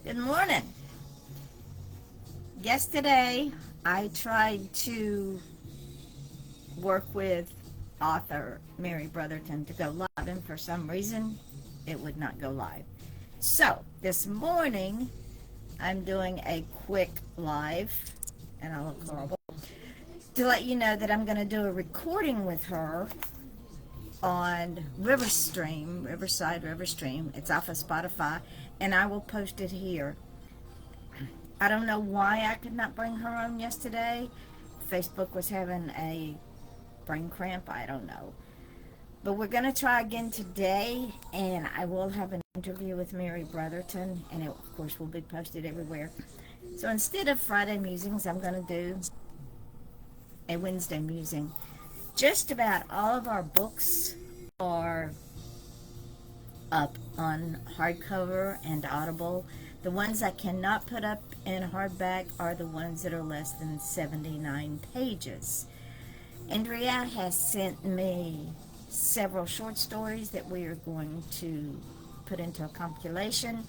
Good morning. Yesterday, I tried to work with author Mary Brotherton to go live, and for some reason, it would not go live. So, this morning, I'm doing a quick live, and I look horrible, to let you know that I'm going to do a recording with her on Riverside Riverstream. It's off of Spotify, and I will post it here. I don't know why I could not bring her on yesterday. Facebook was having a brain cramp. I don't know. But we're going to try again today, and I will have an interview with Mary Brotherton, and it, of course, will be posted everywhere. So instead of Friday musings, I'm going to do a Wednesday musing. Just about all of our books are up on hardcover and Audible. The ones I cannot put up in hardback are the ones that are less than 79 pages. Andrea has sent me several short stories that we are going to put into a compilation.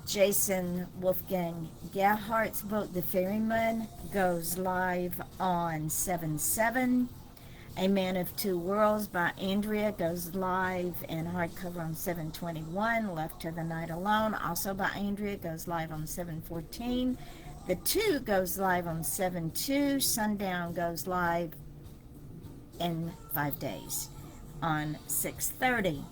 Jason Wolfgang Gerhardt's book, The Ferryman, goes live on 7/7. A Man of Two Worlds by Andrea goes live in hardcover on 7/21. Left to the Night Alone, also by Andrea, goes live on 7/14. The Two goes live on 7/2. Sundown goes live in 5 days on 6/30.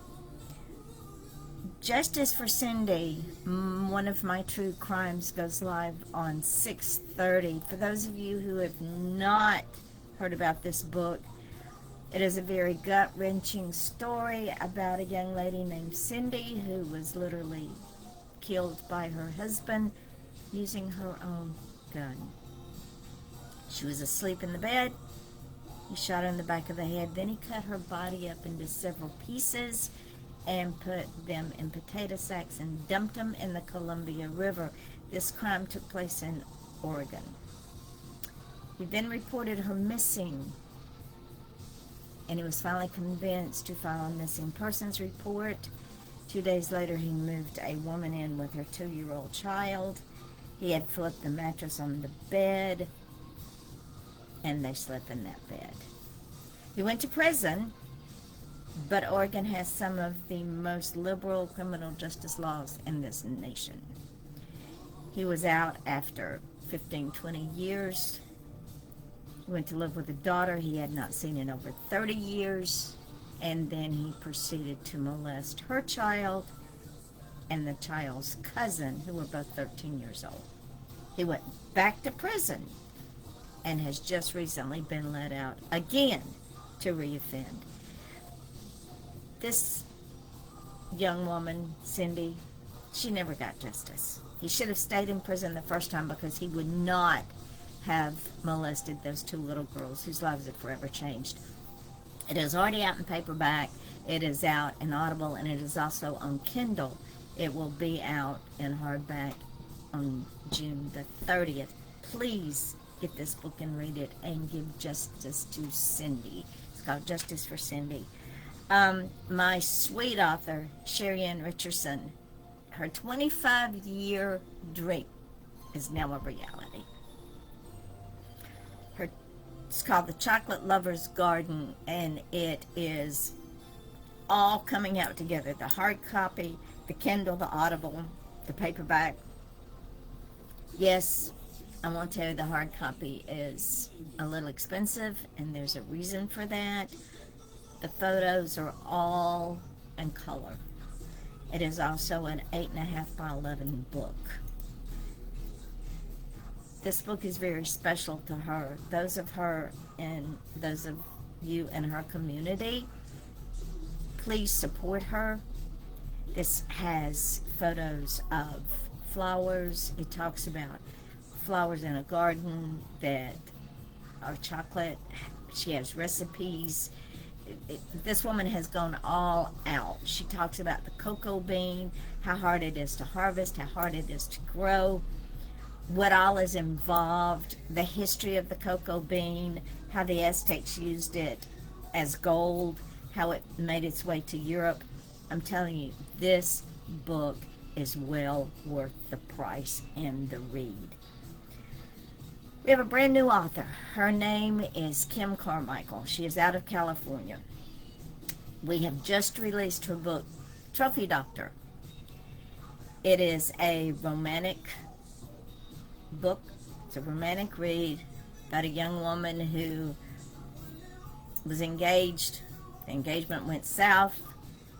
Justice for Cindy, one of my true crimes, goes live on 6/30. For those of you who have not heard about this book, it is a very gut-wrenching story about a young lady named Cindy who was literally killed by her husband using her own gun. She was asleep in the bed. He shot her in the back of the head. Then he cut her body up into several pieces and put them in potato sacks and dumped them in the Columbia River. This crime took place in Oregon. He then reported her missing, and he was finally convinced to file a missing persons report. 2 days later, he moved a woman in with her 2-year-old child. He had flipped the mattress on the bed, and they slept in that bed. He went to prison, but Oregon has some of the most liberal criminal justice laws in this nation. He was out after 15, 20 years. He went to live with a daughter he had not seen in over 30 years, and then he proceeded to molest her child and the child's cousin, who were both 13 years old. He went back to prison and has just recently been let out again to reoffend. This young woman, Cindy, she never got justice. He should have stayed in prison the first time because he would not have molested those 2 little girls whose lives have forever changed. It is already out in paperback, it is out in Audible, and it is also on Kindle. It will be out in hardback on June the 30th. Please get this book and read it and give justice to Cindy. It's called Justice for Cindy. My sweet author, Sherry Ann Richardson, her 25-year dream is now a reality. It's called The Chocolate Lover's Garden, and it is all coming out together. The hard copy, the Kindle, the Audible, the paperback. Yes, I won't tell you the hard copy is a little expensive, and there's a reason for that. The photos are all in color. It is also an 8.5 by 11 book. This book is very special to her. Those of her and those of you in her community, please support her. This has photos of flowers. It talks about flowers in a garden that are chocolate. She has recipes. This woman has gone all out. She talks about the cocoa bean, how hard it is to harvest, how hard it is to grow, what all is involved, the history of the cocoa bean, how the Aztecs used it as gold, how it made its way to Europe. I'm telling you, this book is well worth the price and the read. We have a brand new author. Her name is Kim Carmichael. She is out of California. We have just released her book, Trophy Doctor. It is a romantic book. It's a romantic read about a young woman who was engaged. The engagement went south.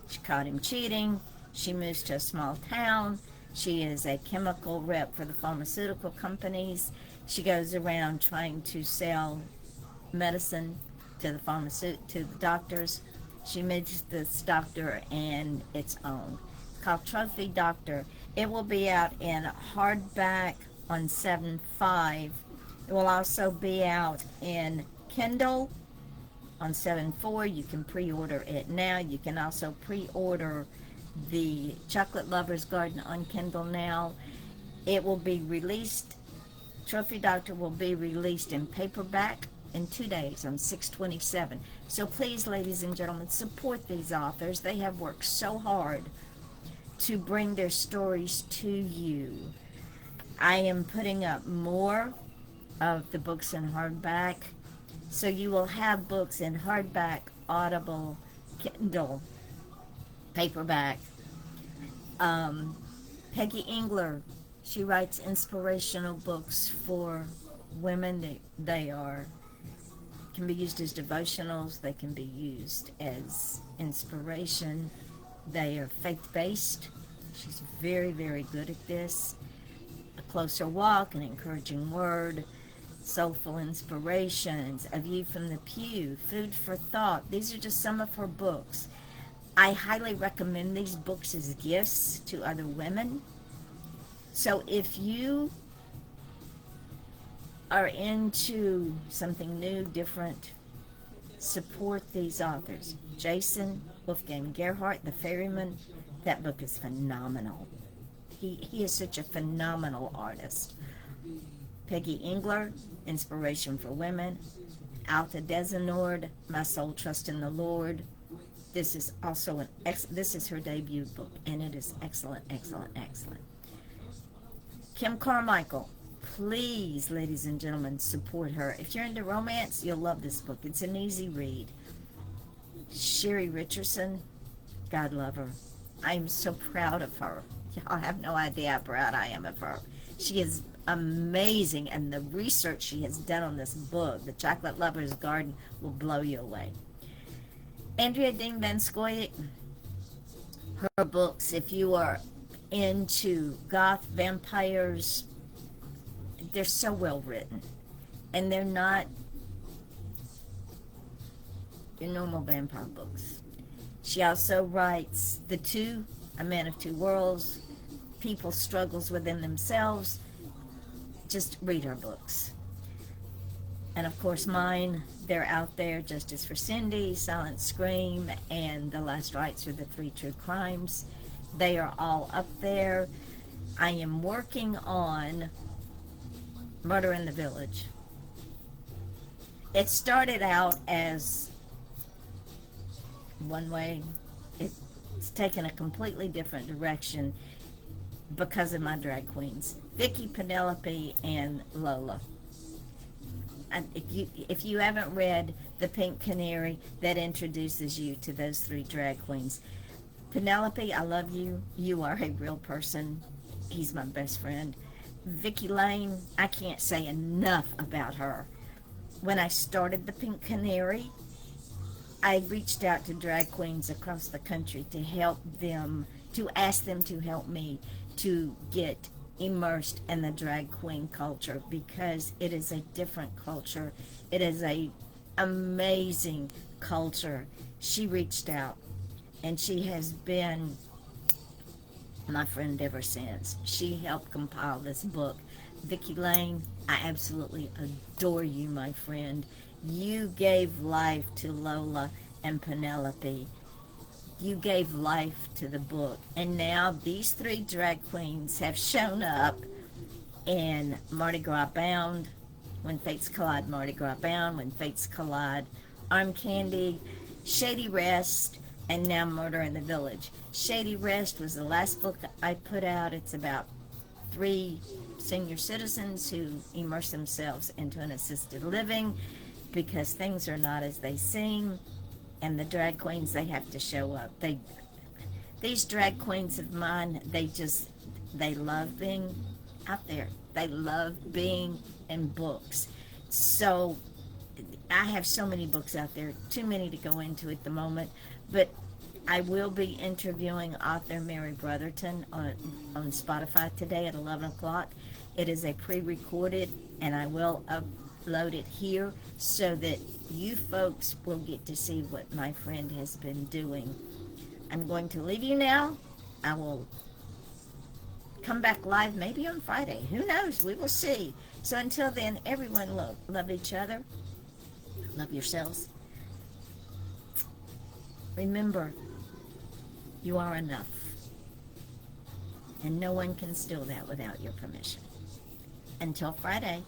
She caught him cheating. She moves to a small town. She is a chemical rep for the pharmaceutical companies. She goes around trying to sell medicine to the doctors. She meets this doctor and it's owned. It's called Trophy Doctor. It will be out in hardback on 7/5. It will also be out in Kindle on 7/4. You can pre-order it now. You can also pre-order the Chocolate Lover's Garden on Kindle now. It will be released, Trophy Doctor will be released in paperback in 2 days on 6/27. So please, ladies and gentlemen, support these authors. They have worked so hard to bring their stories to you. I am putting up more of the books in hardback. So you will have books in hardback, Audible, Kindle, paperback. Peggy Engler, she writes inspirational books for women. They can be used as devotionals. They can be used as inspiration. They are faith-based. She's very, very good at this. A Closer Walk, An Encouraging Word, Soulful Inspirations, A View from the Pew, Food for Thought. These are just some of her books. I highly recommend these books as gifts to other women. So if you are into something new, different, support these authors. Jason Wolfgang Gerhardt, The Ferryman, that book is phenomenal. He is such a phenomenal artist. Peggy Engler, Inspiration for Women. Alta Desenord, My Soul Trust in the Lord. This is also this is her debut book, and it is excellent, excellent, excellent. Kim Carmichael, please, ladies and gentlemen, support her. If you're into romance, you'll love this book. It's an easy read. Sherry Richardson, God love her. I am so proud of her. Y'all have no idea how proud I am of her. She is amazing, and the research she has done on this book, The Chocolate Lover's Garden, will blow you away. Andrea Dean Van Scoyoc, her books, if you are into goth vampires, they're so well written, and they're not your normal vampire books. She also writes The Two, A Man of Two Worlds, People's Struggles Within Themselves. Just read her books. And of course mine, they're out there, Justice for Cindy, Silent Scream, and The Last Rites are the 3 true crimes. They are all up there. I am working on Murder in the Village. It started out as one way. It's taken a completely different direction because of my drag queens, Vicky, Penelope, and Lola. And if you haven't read The Pink Canary, that introduces you to those 3 drag queens. Penelope, I love you. You are a real person. He's my best friend. Vicky Lane, I can't say enough about her. When I started The Pink Canary, I reached out to drag queens across the country to help them, to ask them to help me to get immersed in the drag queen culture, because it is a different culture. It is a amazing culture. She reached out, and she has been my friend ever since. She helped compile this book. Vicky Lane, I absolutely adore you, my friend. You gave life to Lola and Penelope. You gave life to the book. And now these 3 drag queens have shown up in Mardi Gras Bound, When Fates Collide, Mardi Gras Bound, When Fates Collide, Arm Candy, Shady Rest, and now Murder in the Village. Shady Rest was the last book I put out. It's about 3 senior citizens who immerse themselves into an assisted living because things are not as they seem, and the drag queens, they have to show up. These drag queens of mine, they love being out there. They love being in books. So I have so many books out there, too many to go into at the moment, but I will be interviewing author Mary Brotherton on Spotify today at 11 o'clock. It is a pre-recorded, and I will upload it here so that you folks will get to see what my friend has been doing. I'm going to leave you now. I will come back live maybe on Friday. Who knows? We will see. So until then, everyone love each other. Love yourselves. Remember, you are enough. And no one can steal that without your permission. Until Friday.